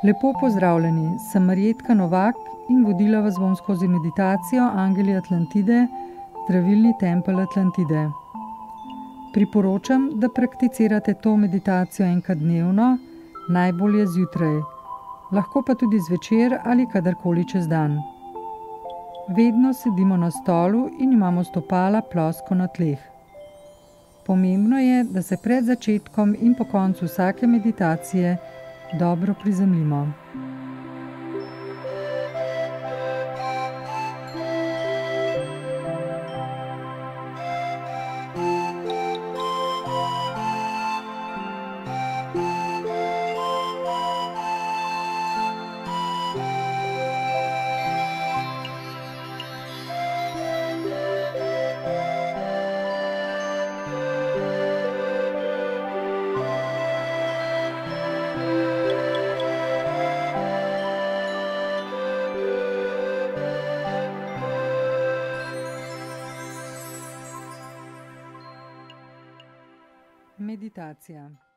Lepo pozdravljeni, sem Marjetka Novak in vodila vas bom skozi meditacijo Angeli Atlantide, zdravilni tempelj Atlantide. Priporočam, da prakticirate to meditacijo enkrat dnevno, najbolje zjutraj, lahko pa tudi zvečer ali kadarkoli čez dan. Vedno sedimo na stolu in imamo stopala plosko na tleh. Pomembno je, da se pred začetkom in po koncu vsake meditacije dobro prizemljimo. Meditacija.